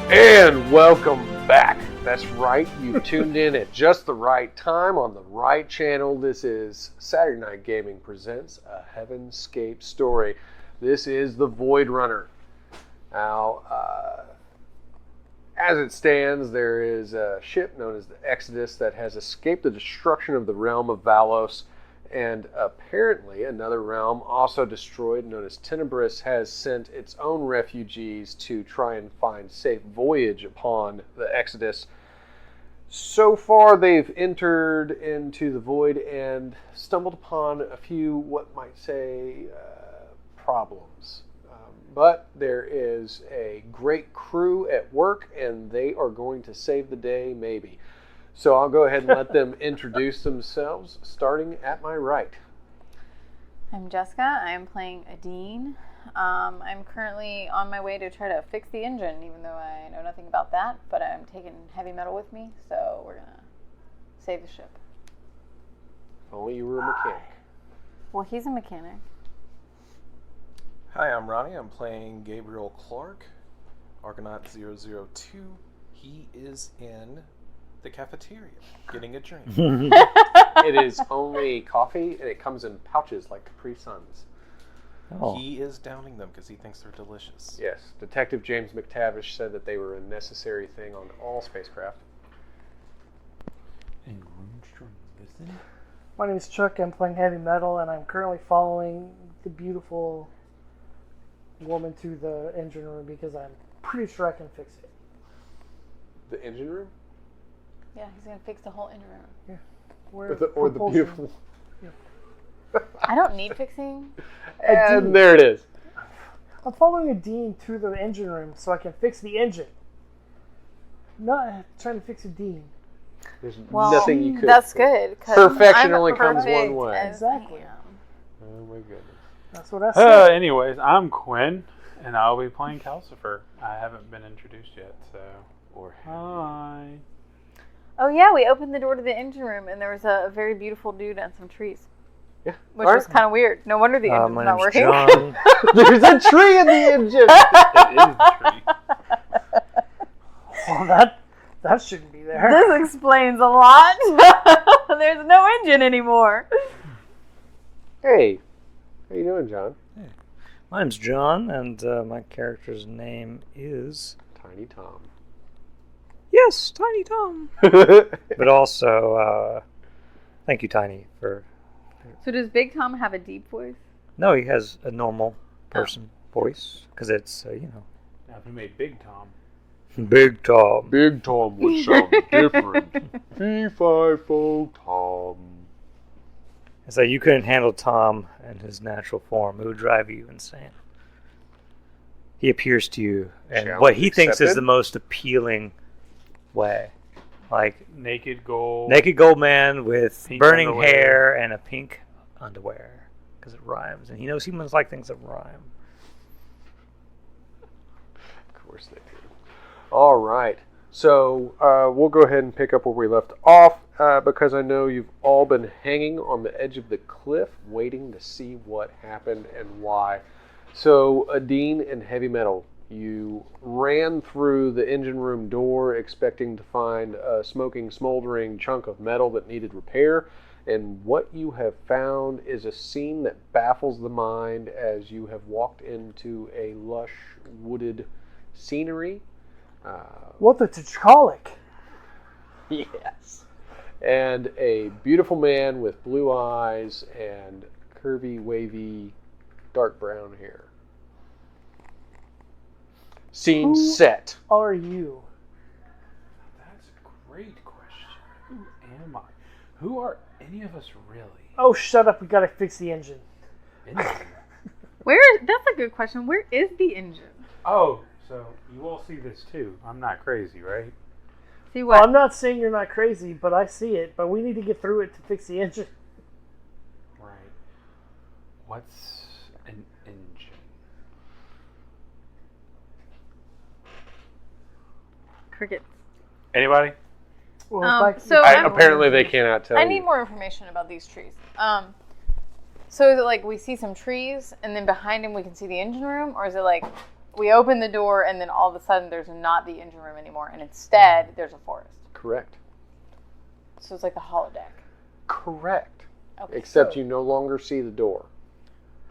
And welcome back. That's right, you tuned in at just the right time on the right channel. This is Saturday Night Gaming presents a Heavenscape story. This is the Voidrunner. Now, as it stands, there is a ship known as the Exodus that has escaped the destruction of the realm of Valos, and apparently another realm also destroyed, known as Tenebris, has sent its own refugees to try and find safe voyage upon the Exodus. So far, they've entered into the void and stumbled upon a few, what might say, problems. But there is a great crew at work, and they are going to save the day, maybe. So I'll go ahead and let them introduce themselves, starting at my right. I'm Jessica. I'm playing Adine. I'm currently on my way to try to fix the engine, even though I know nothing about that, but I'm taking heavy metal with me, so we're going to save the ship. If only you were a mechanic. Well, he's a mechanic. Hi, I'm Ronnie. I'm playing Gabriel Clark, Argonaut 002. He is in the cafeteria getting a drink. It is only coffee, and it comes in pouches like Capri Suns. Oh. He is downing them because he thinks they're delicious. Yes, Detective James McTavish said that they were a necessary thing on all spacecraft. And Roomstrom, listen. My name is Chuck. I'm playing heavy metal, and I'm currently following the beautiful woman to the engine room because I'm pretty sure I can fix it. The engine room? Yeah, he's going to fix the whole engine room. Yeah. Or the beautiful... Yeah. I don't need fixing. And there it is. I'm following a dean to the engine room so I can fix the engine. Not trying to fix a dean. There's Well, nothing you could that's fix. good. 'Cause Perfection I'm only comes perfect one way. as Exactly. I am. Oh my goodness. That's what I said. Anyways, I'm Quinn, and I'll be playing Calcifer. I haven't been introduced yet, so... Hi. Oh, yeah, we opened the door to the engine room, and there was a very beautiful dude and some trees. Yeah. Which was kind of weird. No wonder the engine's My not name's working. John. There's a tree in the engine! It is the tree. Well, that shouldn't be there. This explains a lot. There's no engine anymore. Hey, how you doing, John? My name's John, and my character's name is... Tiny Tom. Yes, Tiny Tom. But also, thank you, Tiny, for... So does Big Tom have a deep voice? No, he has a normal person voice, because it's, Now, if we made Big Tom... Big Tom. Big Tom would sound different. Fee-fi-fo Tom. So you couldn't handle Tom in his natural form. It would drive you insane. He appears to you in what he thinks is accepted? the most appealing way. Like, Naked gold. naked gold man with Pink burning underwear. hair and a pink underwear. Because it rhymes. And he knows humans like things that rhyme. Of course they do. All right. So we'll go ahead and pick up where we left off because I know you've all been hanging on the edge of the cliff waiting to see what happened and why. So Adine and Heavy Metal, you ran through the engine room door expecting to find a smoking, smoldering chunk of metal that needed repair. And what you have found is a scene that baffles the mind as you have walked into a lush, wooded scenery. What the T'Challa? Yes. And a beautiful man with blue eyes and curvy, wavy, dark brown hair. Scene set. Are you? That's a great question. Who am I? Who are any of us really? Oh, shut up. We gotta fix the engine. Engine? That's a good question. Where is the engine? Oh, so you all see this too. I'm not crazy, right? See Well, what? I'm not saying you're not crazy, but I see it. But we need to get through it to fix the engine. Right. What's an engine? Crickets. Anybody? Well, so Apparently they cannot tell I you. need more information about these trees. So is it like we see some trees and then behind him we can see the engine room, or is it like we open the door, and then all of a sudden there's not the engine room anymore, and instead there's a forest. Correct. So it's like a holodeck. Correct. Okay. Except you no longer see the door.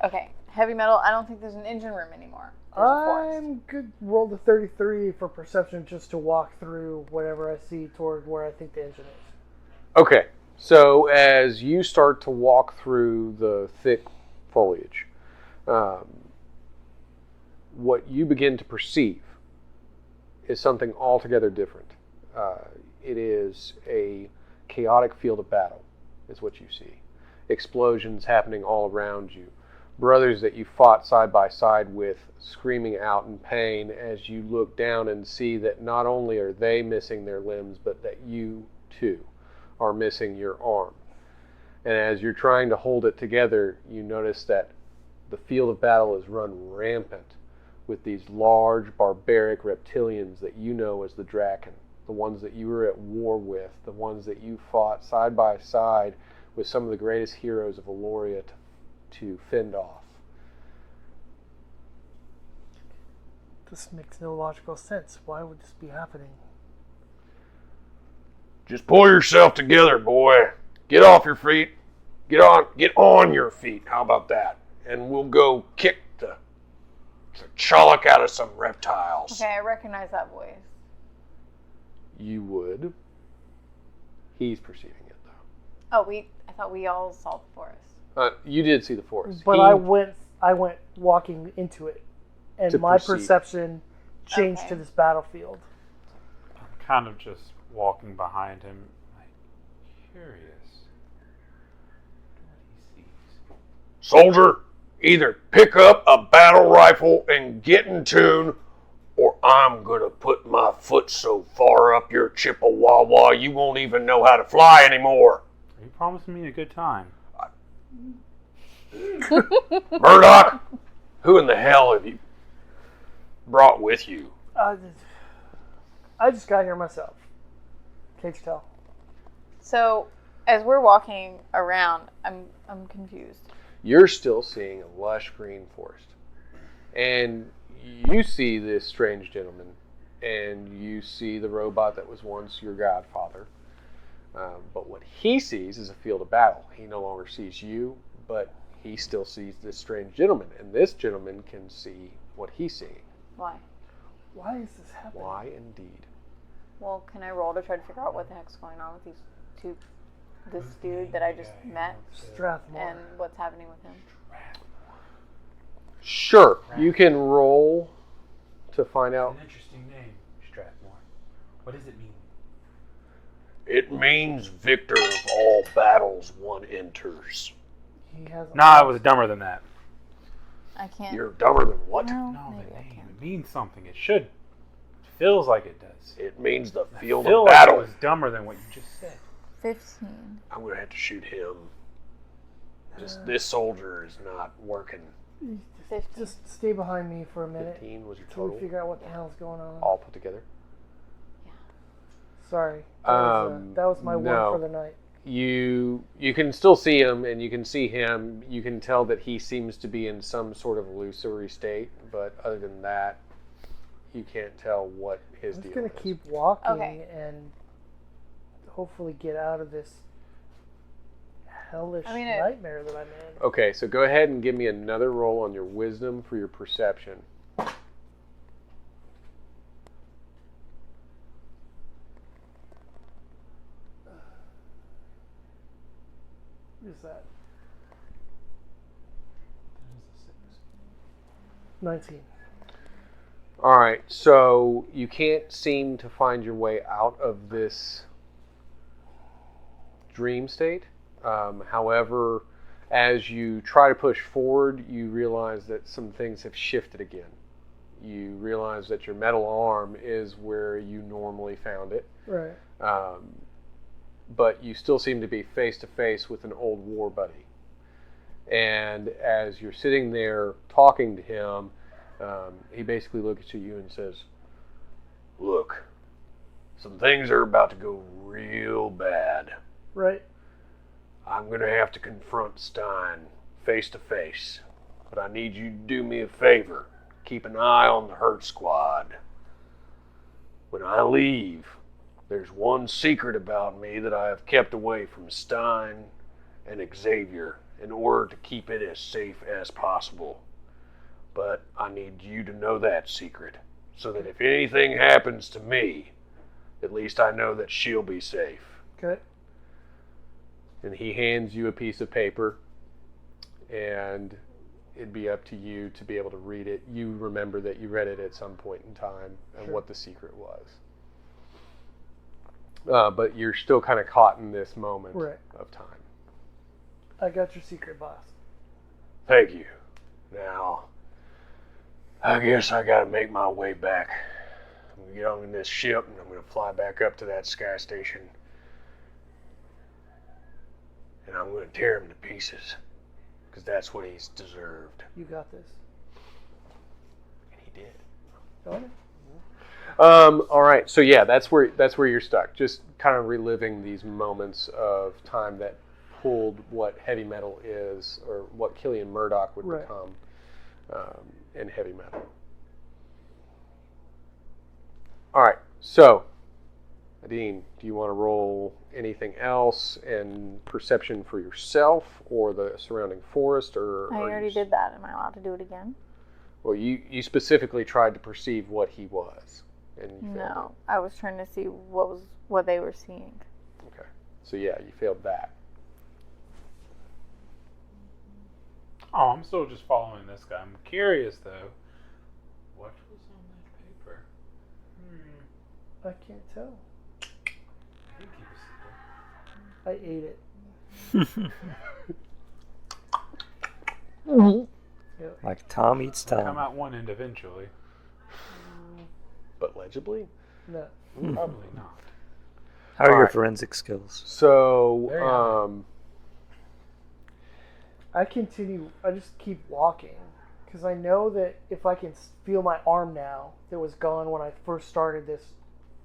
Okay. Heavy metal, I don't think there's an engine room anymore. There's a forest. I'm good. Roll the 33 for perception just to walk through whatever I see toward where I think the engine is. Okay. So as you start to walk through the thick foliage, what you begin to perceive is something altogether different. It is a chaotic field of battle, is what you see. Explosions happening all around you. Brothers that you fought side by side with screaming out in pain as you look down and see that not only are they missing their limbs, but that you too are missing your arm. And as you're trying to hold it together, you notice that the field of battle is run rampant with these large barbaric reptilians that you know as the Draken, the ones that you were at war with, the ones that you fought side by side with some of the greatest heroes of Aloria to fend off. This makes no logical sense. Why would this be happening? Just pull yourself together, boy. Get off your feet. Get on your feet. How about that? And we'll go kick the chalk out of some reptiles. Okay, I recognize that voice. You would. He's perceiving it, though. Oh, I thought we all saw the forest. You did see the forest. But I went walking into it, and my perception changed to this battlefield. I'm kind of just walking behind him, like, curious what he sees. Soldier, either pick up a battle rifle and get in tune, or I'm gonna put my foot so far up your Chippewa you won't even know how to fly anymore. Are you promising me a good time? Murdoch, who in the hell have you brought with you? I just got here myself. Can't you tell? So, as we're walking around, I'm confused. You're still seeing a lush green forest. And you see this strange gentleman, and you see the robot that was once your godfather. But what he sees is a field of battle. He no longer sees you, but he still sees this strange gentleman. And this gentleman can see what he's seeing. Why? Why is this happening? Why indeed? Well, can I roll to try to figure out what the heck's going on with these two, this dude that I just met, Strathmore. and what's happening with him? Sure, you can roll to find out. An interesting name, Strathmore. What does it mean? It means victor of all battles one enters. He has Nah, I was dumber than that. I can't. You're dumber than what? Well, No, maybe the I name. can. It means something. It should. It feels like it does. It means the I field feel of like battle. it was dumber than what you just said. 15. I'm going to have to shoot him. This soldier is not working. 15. Just stay behind me for a minute 15 was your until we total, figure out what the hell's going on. all put together. Sorry. That was my no. one for the night. You can still see him, and you can see him. You can tell that he seems to be in some sort of illusory state, but other than that, you can't tell what his I'm deal just going is. to keep walking Okay. and hopefully get out of this hellish I mean, nightmare that I'm in. Okay, so go ahead and give me another roll on your wisdom for your perception. What is that? 19. All right, so you can't seem to find your way out of this dream state. However, as you try to push forward, you realize that some things have shifted again. You realize that your metal arm is where you normally found it. Right. But you still seem to be face to face with an old war buddy. And as you're sitting there talking to him, he basically looks at you and says, "Look, some things are about to go real bad. Right. I'm going to have to confront Stein face to face. But I need you to do me a favor. keep an eye on the hurt squad. When I leave, there's one secret about me that I have kept away from Stein and Xavier in order to keep it as safe as possible. But I need you to know that secret, so that if anything happens to me, at least I know that she'll be safe. Okay. And he hands you a piece of paper, and it'd be up to you to be able to read it. You remember that you read it at some point in time and what the secret was. But you're still kind of caught in this moment of time. I got your secret, boss. Thank you. Now, I guess I gotta make my way back. I'm gonna get on this ship and I'm gonna fly back up to that sky station. And I'm gonna tear him to pieces. Because that's what he's deserved. You got this. And he did. Don't All right, so yeah, that's where you're stuck. Just kind of reliving these moments of time that pulled what heavy metal is, or what Killian Murdoch would become in heavy metal. All right, so Adine, do you want to roll anything else in perception for yourself or the surrounding forest? Or I already did that. Am I allowed to do it again? Well, you specifically tried to perceive what he was. And you failed No, I was trying to see what they were seeing. Okay, so yeah, you failed that. Oh, I'm still just following this guy. I'm curious, though. What was on that paper? I can't tell. I think he was I ate it. Yep. Like Tom eats Come Tom. out one end eventually. But legibly? No. Probably not. How are your Alright. forensic skills? So, Very high. I just keep walking. Because I know that if I can feel my arm now, that was gone when I first started this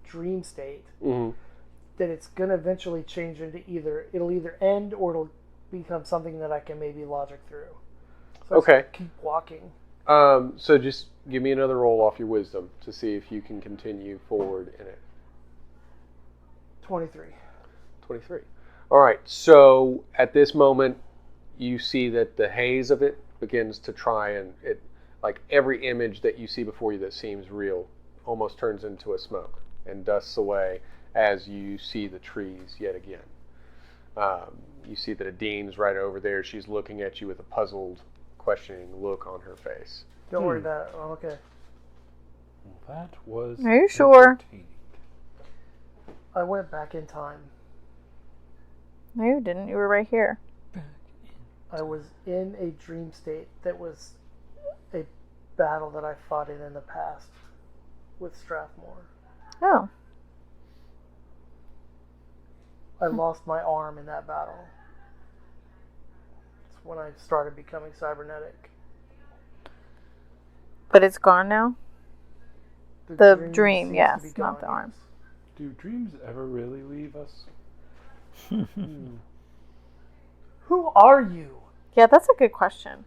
dream state, that it's going to eventually change into it'll either end or it'll become something that I can maybe logic through. So I just keep walking. So just give me another roll off your wisdom to see if you can continue forward in it. 23. 23. All right, so at this moment, you see that the haze of it begins to try and like every image that you see before you that seems real almost turns into a smoke and dusts away as you see the trees yet again. You see that Adine's right over there. She's looking at you with a puzzled, questioning look on her face. Don't worry about it. I'm okay. Well, that was. Are you sure? entertaining. I went back in time. No, you didn't. You were right here. I was in a dream state that was a battle that I fought in the past with Strathmore. Oh. I lost my arm in that battle. It's when I started becoming cybernetic. But it's gone now? The dream, seems yes, to be not the gone, arm. yes. Do dreams ever really leave us? Who are you? Yeah, that's a good question.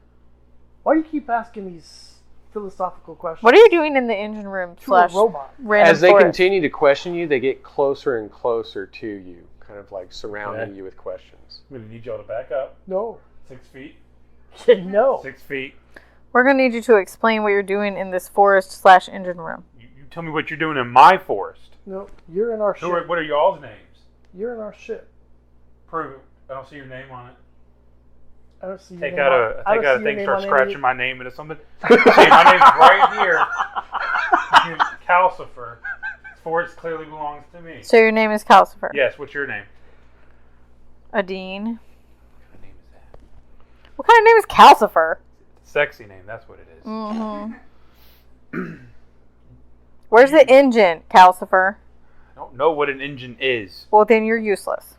Why do you keep asking these philosophical questions? What are you doing in the engine room To a / robot. random As they forest? continue to question you, they get closer and closer to you, kind of like surrounding you with questions. I'm going to need y'all to back up. No. 6 feet. No. 6 feet. We're going to need you to explain what you're doing in this forest / engine room. You tell me what you're doing in my forest. No. You're in our ship. What are y'all's names? You're in our ship. Prove it. I don't see your name on it. I don't see your Take name out on- a I don't thing, see your name start on scratching any- my name into something. See, my name's right here. Calcifer. This forest clearly belongs to me. So your name is Calcifer. Yes, what's your name? Adine. What name is that? What kind of name is Calcifer? Sexy name, that's what it is. Mm-hmm. Where's the engine, Calcifer? I don't know what an engine is. Well, then you're useless.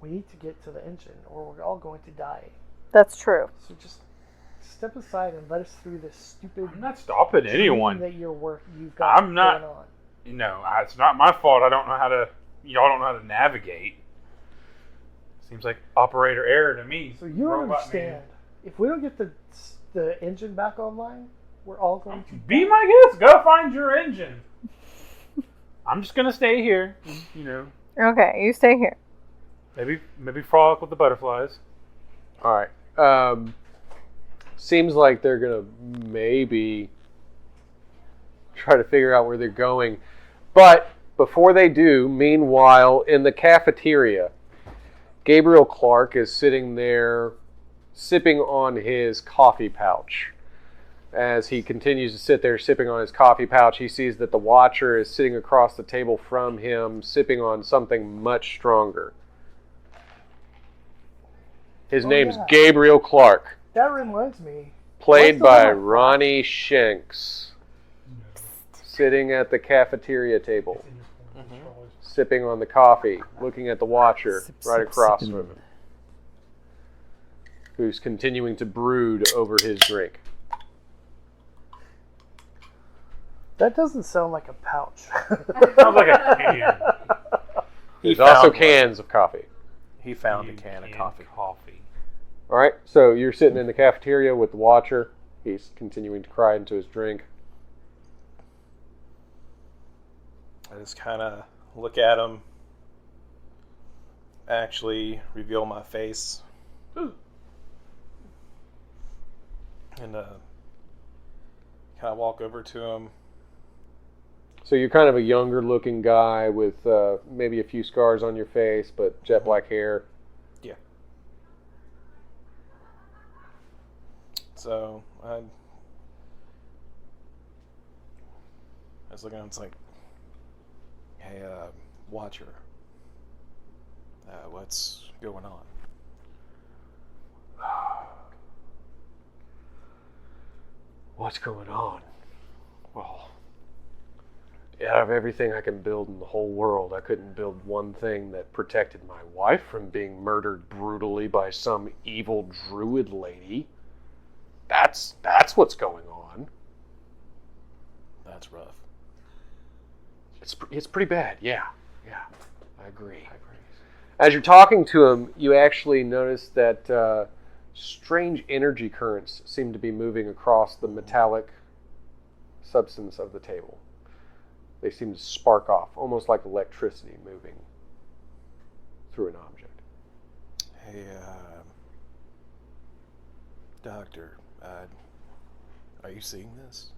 We need to get to the engine or we're all going to die. That's true. So just step aside and let us through this stupid I'm not stopping dream anyone. that you've got I'm not- going on. It's not my fault. I don't know how to. Y'all don't know how to navigate. Seems like operator error to me. So you don't Robot understand. man. If we don't get the engine back online, We're all going to Be my guest. Go find your engine. I'm just gonna stay here. You know, Okay, you stay here. maybe frolic with the butterflies. All right. Seems like they're gonna maybe try to figure out where they're going, but before they do, meanwhile, in the cafeteria, Gabriel Clark is sitting there sipping on his coffee pouch. As he continues to sit there sipping on his coffee pouch, he sees that the Watcher is sitting across the table from him, sipping on something much stronger. His name's yeah. Gabriel Clark, That reminds me. played What's the by one? Ronnie Shanks, sitting at the cafeteria table, sipping on the coffee, looking at the Watcher Sip, right sip, across sippin'. from him, who's continuing to brood over his drink. That doesn't sound like a pouch. Sounds like a can. There's also cans of coffee. He found a can of coffee. All right, so you're sitting in the cafeteria with the Watcher. He's continuing to cry into his drink. I just kind of look at him, actually reveal my face, and kind of walk over to him. So you're kind of a younger looking guy with maybe a few scars on your face, but jet black hair. Yeah. So I was looking at him, it's like, hey, Watcher, what's going on? What's going on? Well, out of everything I can build in the whole world, I couldn't build one thing that protected my wife from being murdered brutally by some evil druid lady. That's what's going on. That's rough. It's pretty bad, yeah. I agree. As you're talking to him, you actually notice that strange energy currents seem to be moving across the metallic substance of the table. They seem to spark off, almost like electricity moving through an object. Hey, Doctor, are you seeing this?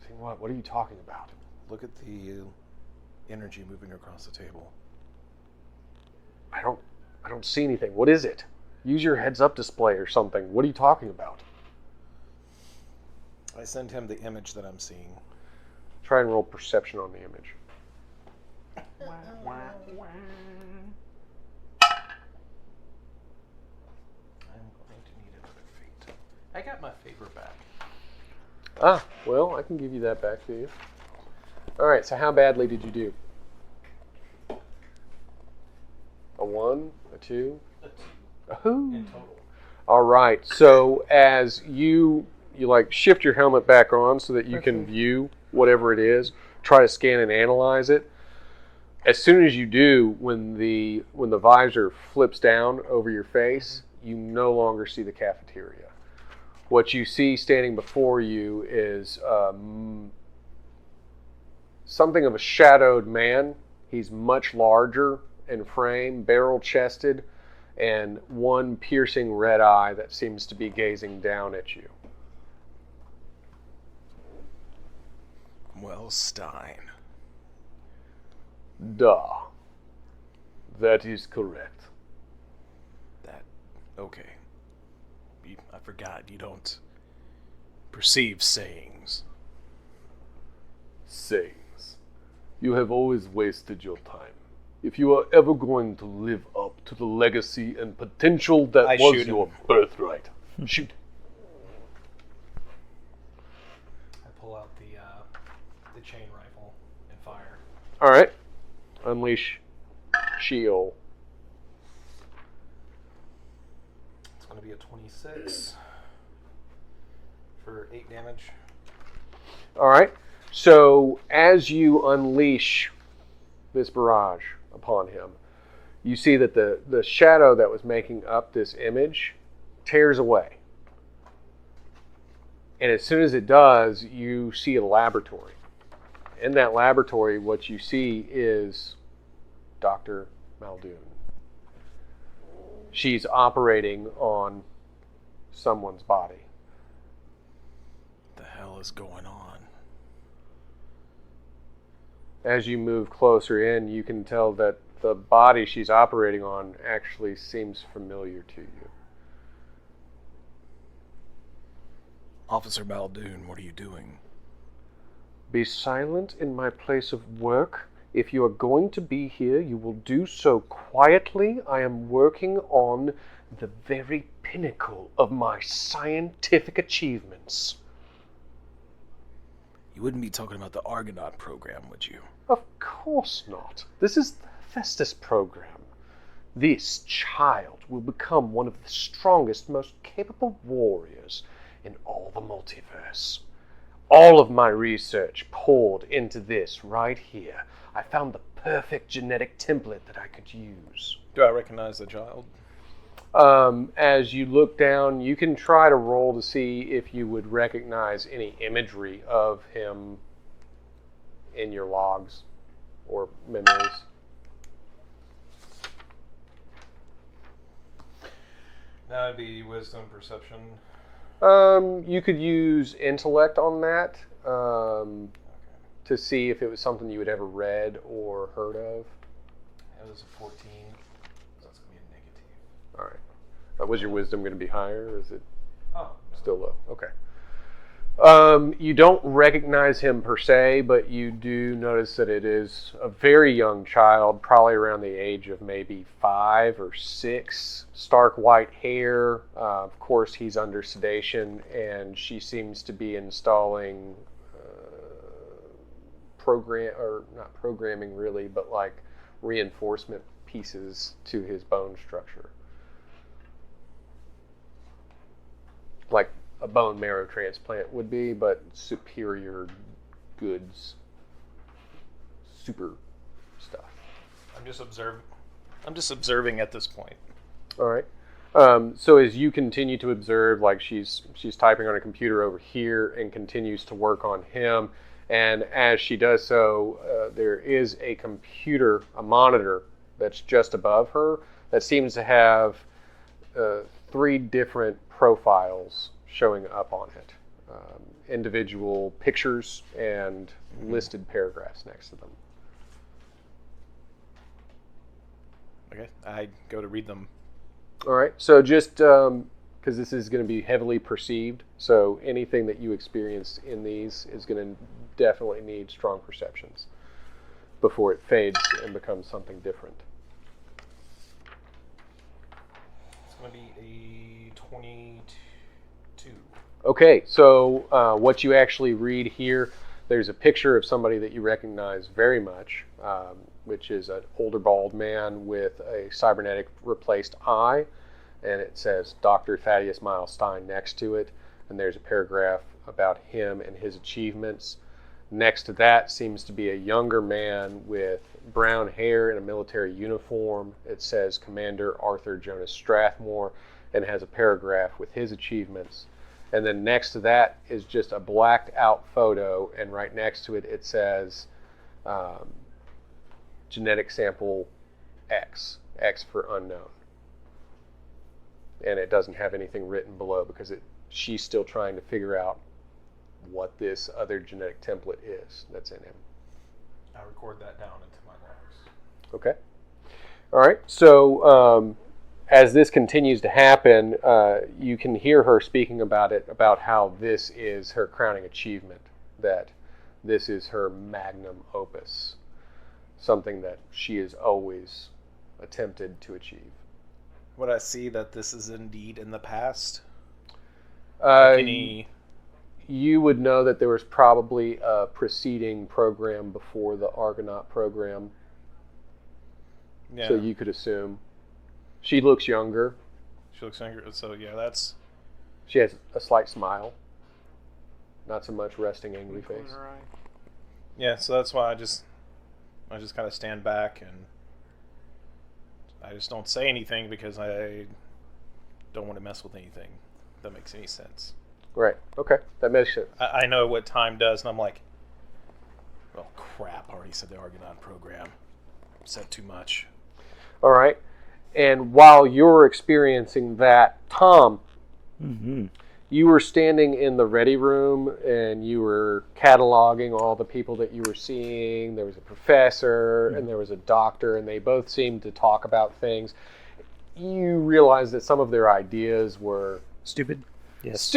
Seeing what? What are you talking about? Look at the energy moving across the table. I don't see anything. What is it? Use your heads-up display or something. What are you talking about? I send him the image that I'm seeing. Try and roll perception on the image. I'm going to need another feat. I got my favor back. Ah, well, I can give you that back to you. All right, so how badly did you do? A 1, a 2, a who? In total. All right, so as you like shift your helmet back on so that you can view whatever it is, try to scan and analyze it. As soon as you do, when the visor flips down over your face, you no longer see the cafeteria. What you see standing before you is something of a shadowed man. He's much larger in frame, barrel-chested, and one piercing red eye that seems to be gazing down at you. Well, Stein. Duh. That is correct. Okay. I forgot, you don't perceive sayings. Sayings. You have always wasted your time. If you are ever going to live up to the legacy and potential that I was shoot your him. birthright, shoot. I pull out the chain rifle and fire. All right. Unleash Sheol. It's going to be a 26 for 8 damage. All right. So as you unleash this barrage upon him, you see that the shadow that was making up this image tears away. And as soon as it does, you see a laboratory. In that laboratory, what you see is Dr. Muldoon. She's operating on someone's body. What the hell is going on? As you move closer in, you can tell that the body she's operating on actually seems familiar to you. Officer Muldoon, what are you doing? Be silent in my place of work. If you are going to be here, you will do so quietly. I am working on the very pinnacle of my scientific achievements. You wouldn't be talking about the Argonaut program, would you? Of course not. This is the Festus program. This child will become one of the strongest, most capable warriors in all the multiverse. All of my research poured into this right here. I found the perfect genetic template that I could use. Do I recognize the child? As you look down, you can try to roll to see if you would recognize any imagery of him in your logs or memories. That would be wisdom, perception. You could use intellect on that to see if it was something you had ever read or heard of. That was a 14. So that's going to be a negative. All right. Was your wisdom going to be higher, or is it still low? Okay. You don't recognize him per se, but you do notice that it is a very young child, probably around the age of maybe 5 or 6. Stark white hair. Of course, he's under sedation, and she seems to be installing not programming really, but like reinforcement pieces to his bone structure. Like a bone marrow transplant would be, but superior goods, super stuff. I'm just observing at this point. All right. So as you continue to observe, like she's typing on a computer over here and continues to work on him, and as she does so, there is a monitor that's just above her that seems to have 3 different profiles showing up on it. Individual pictures and listed paragraphs next to them. Okay, I go to read them. All right, so just because this is going to be heavily perceived, so anything that you experience in these is going to definitely need strong perceptions before it fades and becomes something different. It's going to be a 22. Okay, so what you actually read here, there's a picture of somebody that you recognize very much, which is an older bald man with a cybernetic replaced eye, and it says Dr. Thaddeus Milestein next to it, and there's a paragraph about him and his achievements. Next to that seems to be a younger man with brown hair in a military uniform. It says Commander Arthur Jonas Strathmore, and has a paragraph with his achievements. And then next to that is just a blacked out photo, and right next to it, it says genetic sample X for unknown. And it doesn't have anything written below because she's still trying to figure out what this other genetic template is that's in him. I record that down into my logs. Okay. All right. So as this continues to happen, you can hear her speaking about how this is her crowning achievement, that this is her magnum opus, something that she has always attempted to achieve. Would I see that this is indeed in the past? You would know that there was probably a preceding program before the Argonaut program. Yeah. So you could assume. She looks younger. She looks younger, so yeah, that's... She has a slight smile. Not so much resting angry face. Yeah, so that's why I just kind of stand back and I just don't say anything because I don't want to mess with anything. If that makes any sense. Right. Okay. That makes sense. I know what time does, and I'm like, well, crap. I already said the Argonaut program. Said too much. All right. And while you're experiencing that, Tom, you were standing in the ready room and you were cataloging all the people that you were seeing. There was a professor and there was a doctor, and they both seemed to talk about things. You realized that some of their ideas were Stupid. Yes.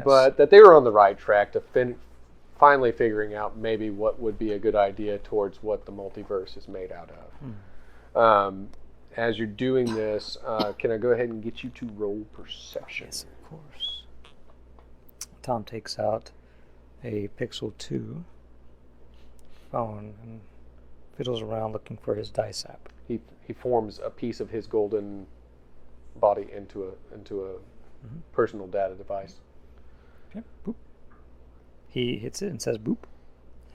but that they were on the right track to finally figuring out maybe what would be a good idea towards what the multiverse is made out of. As you're doing this, can I go ahead and get you to roll perception? Yes, of course. Tom takes out a Pixel 2 phone and fiddles around looking for his dice app. He forms a piece of his golden body into a personal data device. Okay. Boop. He hits it and says boop.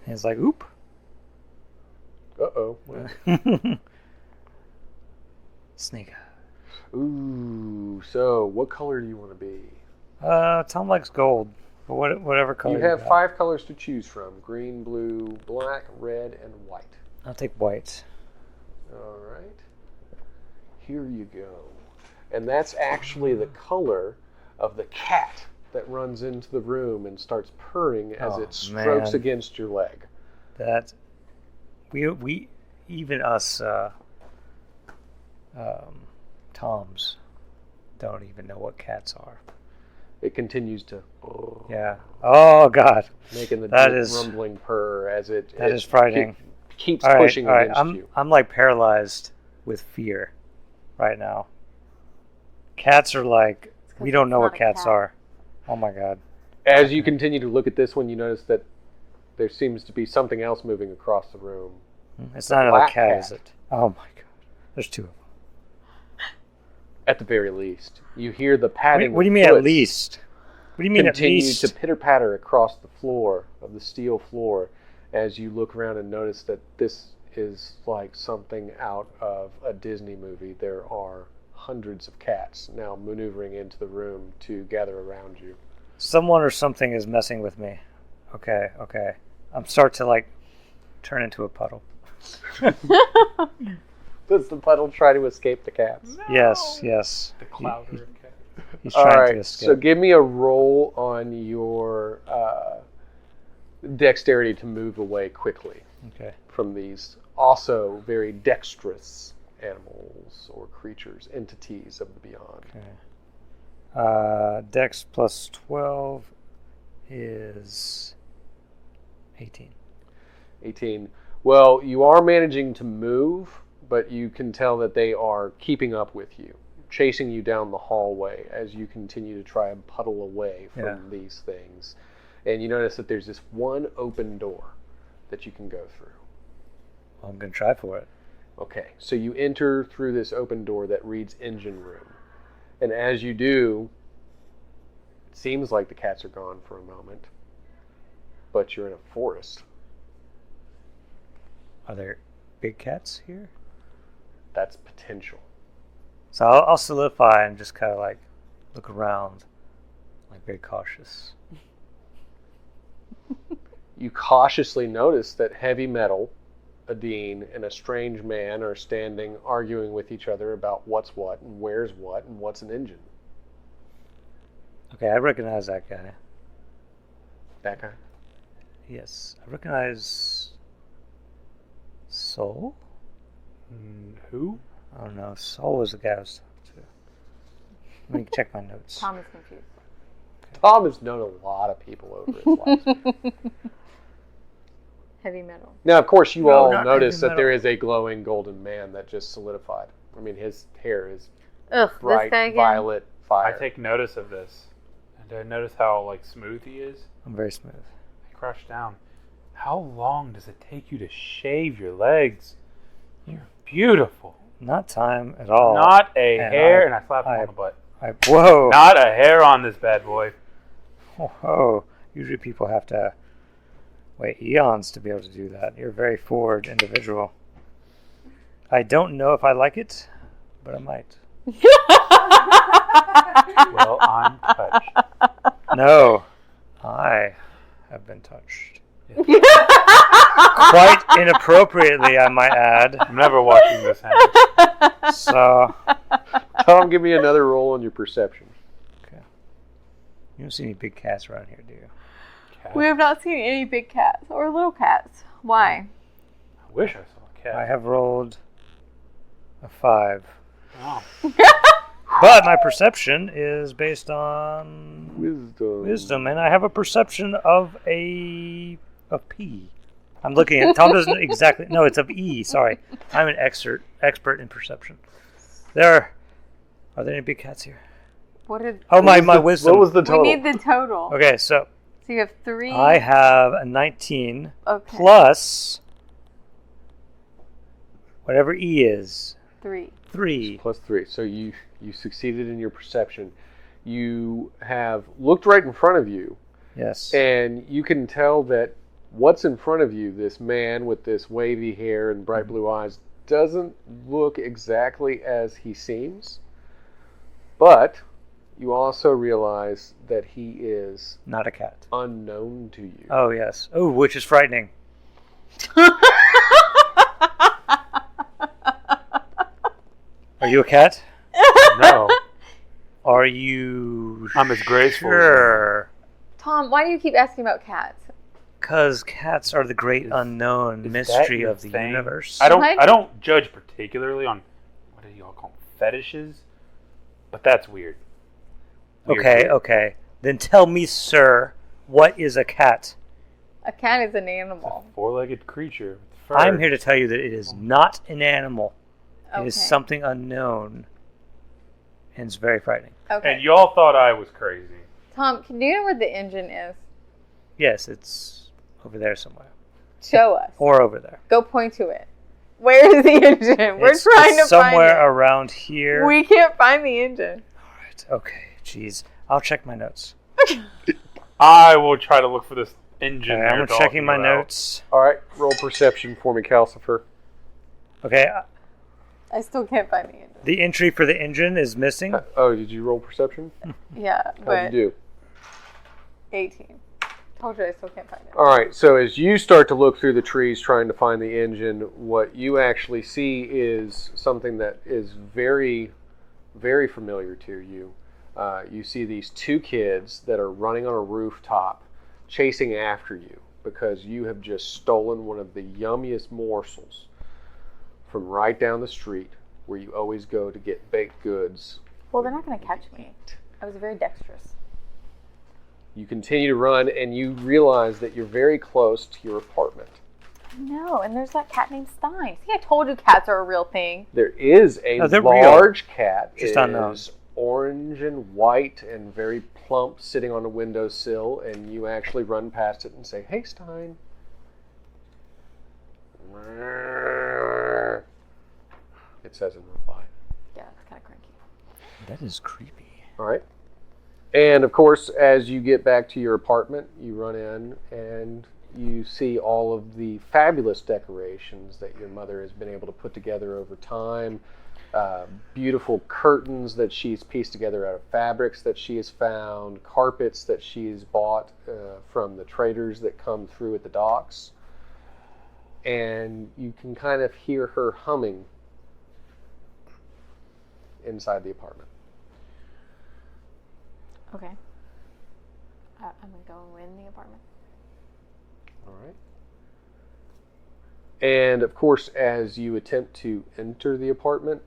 And he's like, oop. Uh-oh. Snake. Ooh, so what color do you want to be? Tom likes gold. But whatever color You have got. 5 colors to choose from. Green, blue, black, red, and white. I'll take white. All right. Here you go. And that's actually the color of the cat that runs into the room and starts purring as it strokes against your leg. That we even us Toms don't even know what cats are. It continues to Yeah. Oh God. making the That deep is- rumbling purr as it is frightening. Keeps All right, pushing all right. against you. I'm like paralyzed with fear right now. Cats are like we don't know it's what not a cats cat. are. Oh my God. As you continue to look at this one, you notice that there seems to be something else moving across the room. It's not another black cat, cat. is it? Oh my God. There's 2 of them. At the very least, you hear the padding. What do you of mean at foots least? What do you mean at continue least? to pitter-patter across the floor of the steel floor as you look around and notice that this is like something out of a Disney movie. There are hundreds of cats now maneuvering into the room to gather around you. Someone or something is messing with me. Okay. I'm starting to like turn into a puddle. Does the puddle try to escape the cats? Yes. The clouder of cats. He's All trying to right, escape. so give me a roll on your dexterity to move away quickly Okay. from these also very dexterous animals or creatures, entities of the beyond. Okay. Dex plus 12 is 18. 18. Well, you are managing to move, but you can tell that they are keeping up with you, chasing you down the hallway as you continue to try and puddle away from these things. And you notice that there's this one open door that you can go through. I'm going to try for it. Okay, so you enter through this open door that reads engine room. And as you do, it seems like the cats are gone for a moment, but you're in a forest. Are there big cats here? That's potential. So I'll solidify and just kind of like look around, like very cautious. You cautiously notice that Heavy Metal, Adine, and a strange man are standing arguing with each other about what's what and where's what and what's an engine. Okay, I recognize that guy. That guy? Yes, I recognize Soul? Who? I don't know. Soul was the guy I was talking to. Let me check my notes. Tom is confused. Tom has known a lot of people over his life. Heavy metal. Now, of course, you No, all not notice Heavy that there Metal. is a glowing golden man that just solidified. I mean, his hair is Ugh, bright this guy again. violet I fire. take notice of this. And I notice how like smooth he is. I'm very smooth. I crouch down. How long does it take you to shave your legs? You're beautiful. Not time at all. Not a and hair, and I slap him I- on the butt. Whoa. Not a hair on this bad boy. Whoa. Usually people have to wait eons to be able to do that. You're a very forward individual. I don't know if I like it, but I might. Well, I'm touched. No, I have been touched. Quite inappropriately, I might add. I'm never watching this happen. So, Tom, give me another roll on your perception. okay. You don't see any big cats around here, do you? We have not seen any big cats or little cats. Why? I wish I saw a cat. I have rolled a 5. Oh. But my perception is based on Wisdom. and I have a perception of P. I'm looking at Tom doesn't exactly. No, it's of E. Sorry, I'm an expert in perception. Are there any big cats here? What did? Oh, my wisdom. What was the total? We need the total. Okay, so you have 3. I have a 19 Okay. plus whatever E is. 3. 3. Plus 3. So you succeeded in your perception. You have looked right in front of you, Yes. and you can tell that what's in front of you, this man with this wavy hair and bright blue eyes, doesn't look exactly as he seems. But you also realize that he is Not a cat. unknown to you. Oh, yes. Oh, which is frightening. Are you a cat? No. Are you I'm as graceful as sure? Tom, why do you keep asking about cats? Because cats are the great unknown Is that mystery your of the thing? universe. I What? don't judge particularly on what do y'all call them? Fetishes, but that's weird. Weird. Okay. Then tell me, sir, what is a cat? A cat is an It's a animal. four-legged creature with fur. I'm here to tell you that it is not an animal. It is Okay. something unknown. And it's very frightening. Okay. And y'all thought I was crazy. Tom, do you know where the engine is? Yes, it's over there somewhere. Show us. Or over there. Go point to it. Where is the engine? We're It's trying to somewhere find around here. it. We can't find the engine. All right. Okay. Jeez. I'll check my notes. I will try to look for this engine. Okay, I'm they're checking my talking about. notes. All right, roll perception for me, Calcifer. Okay. I still can't find the engine. The entry for the engine is missing. Oh, did you roll perception? Yeah, How'd but you do? 18. Told you I still can't find it. All right, so as you start to look through the trees trying to find the engine, what you actually see is something that is very, very familiar to you. You see these 2 kids that are running on a rooftop chasing after you because you have just stolen one of the yummiest morsels from right down the street where you always go to get baked goods. Well, they're not going to catch me. I was very dexterous. You continue to run and you realize that you're very close to your apartment. No, and there's that cat named Stein. See, I told you cats are a real thing. There is a Oh, they're large cat. Just It unknown. is orange and white and very plump sitting on a windowsill, and you actually run past it and say, "Hey, Stein." It says in reply. Yeah, it's kind of cranky. That is creepy. All right. And of course, as you get back to your apartment, you run in and you see all of the fabulous decorations that your mother has been able to put together over time. Beautiful curtains that she's pieced together out of fabrics that she has found, carpets that she's bought from the traders that come through at the docks. And you can kind of hear her humming inside the apartment. Okay. I'm going to go in the apartment. All right. And of course, as you attempt to enter the apartment,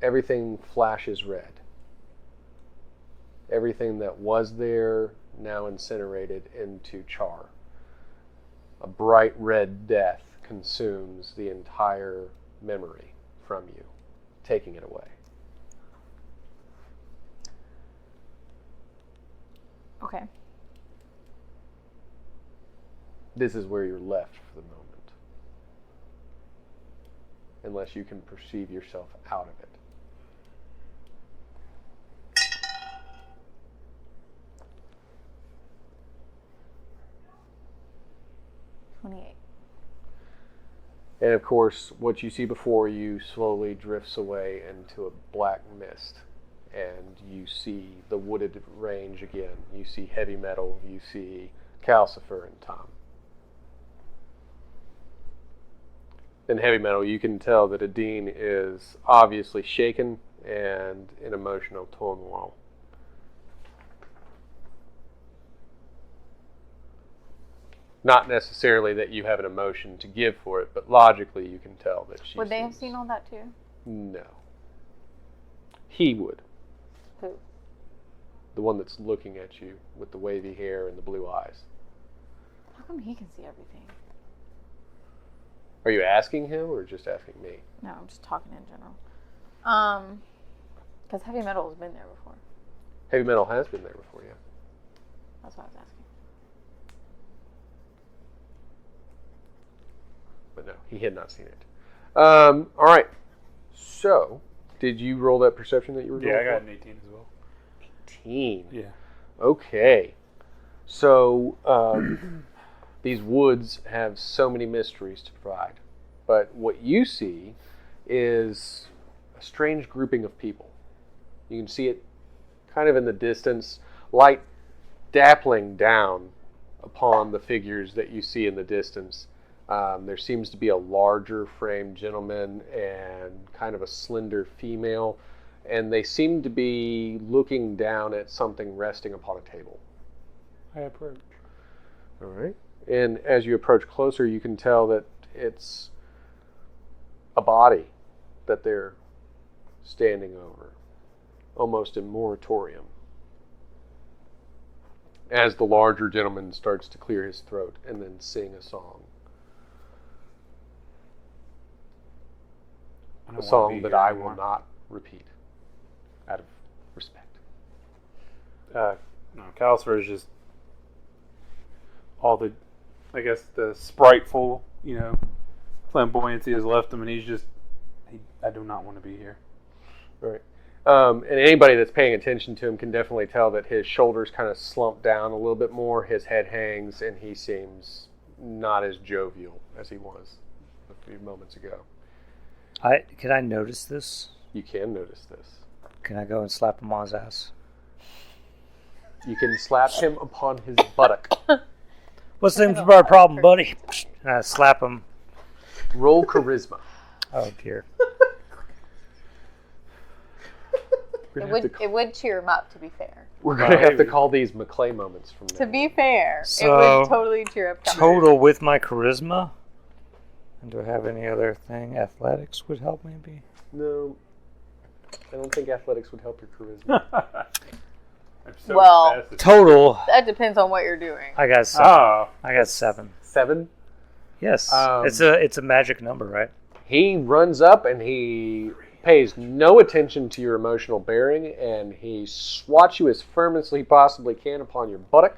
everything flashes red. Everything that was there now incinerated into char. A bright red death consumes the entire memory from you, taking it away. Okay. This is where you're left for the moment. Unless you can perceive yourself out of it. And of course, what you see before you slowly drifts away into a black mist. and you see the wooded range again. You see heavy metal, you see Calcifer and Tom. In heavy metal, you can tell that Adine is obviously shaken and in emotional turmoil. Not necessarily that you have an emotion to give for it, but logically you can tell that she Would they have seems- seen all that too? No. He would. Who? The one that's looking at you with the wavy hair and the blue eyes. How come he can see everything? Are you asking him or just asking me? No, I'm just talking in general. Because heavy metal has been there before. Heavy metal has been there before, yeah. That's what I was asking. But no, he had not seen it. All right. So, did you roll that perception that you were going Yeah, I got for? an 18 as well. 18. Yeah. Okay. So, these woods have so many mysteries to provide. But what you see is a strange grouping of people. You can see it kind of in the distance, light dappling down upon the figures that you see in the distance. There seems to be a larger framed gentleman and kind of a slender female, and they seem to be looking down at something resting upon a table. I approach. All right. And as you approach closer, you can tell that it's a body that they're standing over, almost in moratorium. As the larger gentleman starts to clear his throat and then sing a song. A song that I will not repeat out of respect. No, Calcifer is just all the, I guess, the spriteful, flamboyancy has left him, and I do not want to be here. Right. And anybody that's paying attention to him can definitely tell that his shoulders kind of slump down a little bit more, his head hangs, and he seems not as jovial as he was a few moments ago. Can I notice this? You can notice this. Can I go and slap him on his ass? You can slap him upon his buttock. What's the name of our problem, buddy? And I slap him. Roll charisma. Oh, dear. It would cheer him up, to be fair. We're going to have to call these McClay moments from now To be on. fair, it So, would totally cheer up. Total with my charisma? And do I have any other thing? Athletics would help, maybe? No. I don't think athletics would help your charisma. I'm so Well, fast at- Total. That depends on what you're doing. I got 7. Oh, I got 7. 7? Yes. Um, it's a magic number, right? He runs up and he pays no attention to your emotional bearing, and he swats you as firm as he possibly can upon your buttock.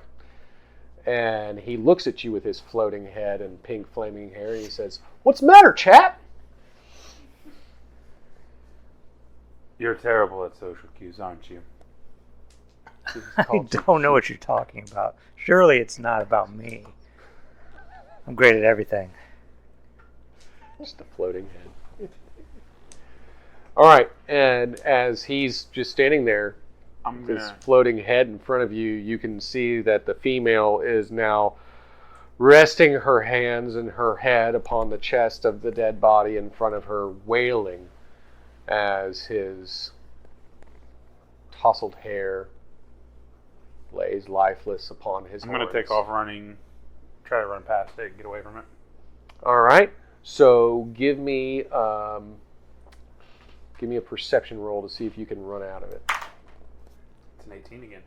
And he looks at you with his floating head and pink flaming hair, and he says, "What's the matter, chap?" you're terrible at social cues, aren't you? I don't know what you're talking about. Surely it's not about me. I'm great at everything. Just a floating head. All right, and as he's just standing there, I'm his gonna. floating head in front of you, you can see that the female is now resting her hands and her head upon the chest of the dead body in front of her, wailing as his tousled hair lays lifeless upon his I'm gonna horns. take off running, try to run past it, get away from it. All right, so give me a perception roll to see if you can run out of it. It's an 18 again.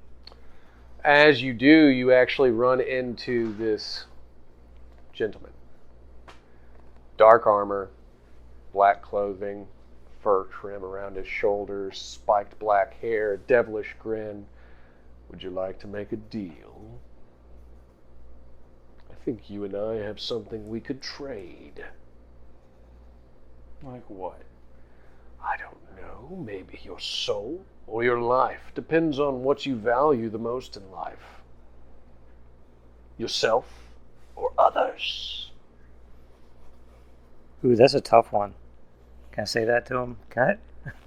As you do, you actually run into this gentleman. Dark armor, black clothing, fur trim around his shoulders, spiked black hair, devilish grin. Would you like to make a deal? I think you and I have something we could trade. Like what? I don't know, maybe your soul or your life. Depends on what you value the most in life. Yourself or others. Ooh, that's a tough one. Can I say that to him? Can I?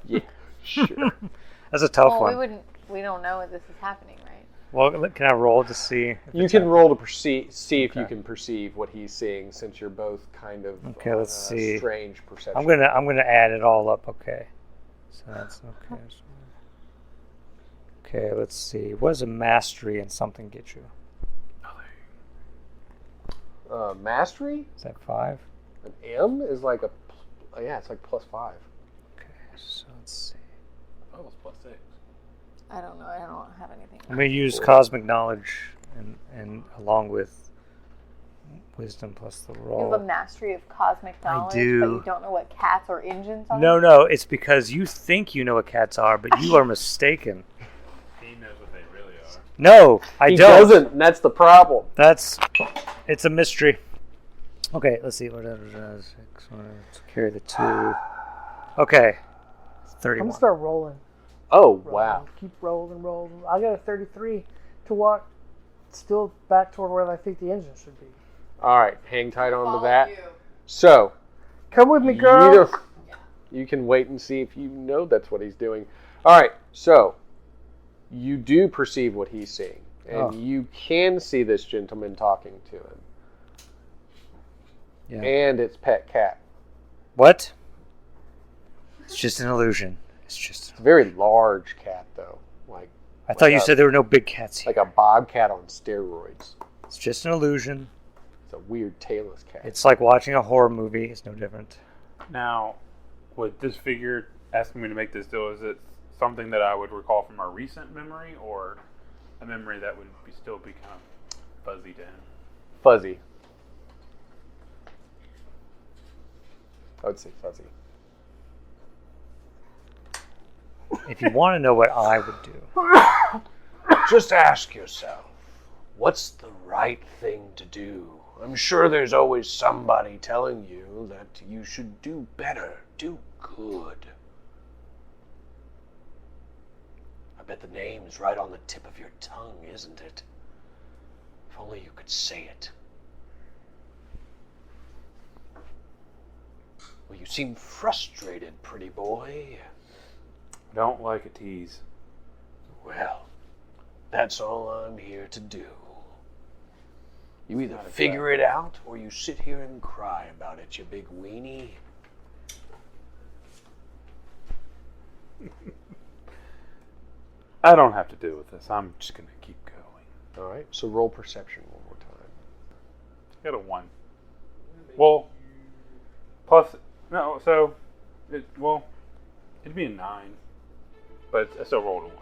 Yeah, sure. That's a tough Well, one. we don't know this is happening, right? Well, can I roll to see? If You it's can happening? roll to see if you Okay. can perceive what he's seeing, since you're both kind of Okay, on let's a see. strange perception. I'm gonna add it all up. Okay. So that's okay. Okay, let's see. What does a mastery and something get you? Mastery? Is that 5? An M is like it's like +5. Okay, so let's see. Oh, it's +6. I don't know. I don't have anything. I'm gonna use cosmic knowledge and along with wisdom plus the You roll. have a mastery of cosmic knowledge, do. but you don't know what cats or engines are? No, it's because you think you know what cats are, but you are mistaken. He knows what they really are. No, I He don't. doesn't, and that's the problem. It's a mystery. Okay, let's see. What does 6? Let's carry the 2. Okay, I'm 31. gonna start rolling. Oh, rolling. wow. Keep rolling. I got a 33 to walk still back toward where I think the engine should be. All right, hang tight on to Follow that. you. So, Come with me, girl. you can wait and see if you know that's what he's doing. All right, so you do perceive what he's seeing, and you can see this gentleman talking to him, Yeah. and it's pet cat. What? It's just an illusion. It's a very large cat, though, like I thought you said there were no big cats here. like a bobcat on steroids. It's just an illusion. It's a weird tailless cat. It's like watching a horror movie. It's no different. Now, with this figure asking me to make this deal, is it something that I would recall from a recent memory, or a memory that would still be kind of fuzzy to him? Fuzzy. I would say fuzzy. If you want to know what I would do, Just ask yourself, what's the right thing to do? I'm sure there's always somebody telling you that you should do better, do good. I bet the name is right on the tip of your tongue, isn't it? If only you could say it. Well, you seem frustrated, pretty boy. I don't like a tease. Well, that's all I'm here to do. You either not a figure it out, or you sit here and cry about it, you big weenie. I don't have to deal with this. I'm just going to keep going. All right, so roll perception one more time. I got a 1. Well, plus, no, so, it'd be a 9. But I still rolled a 1.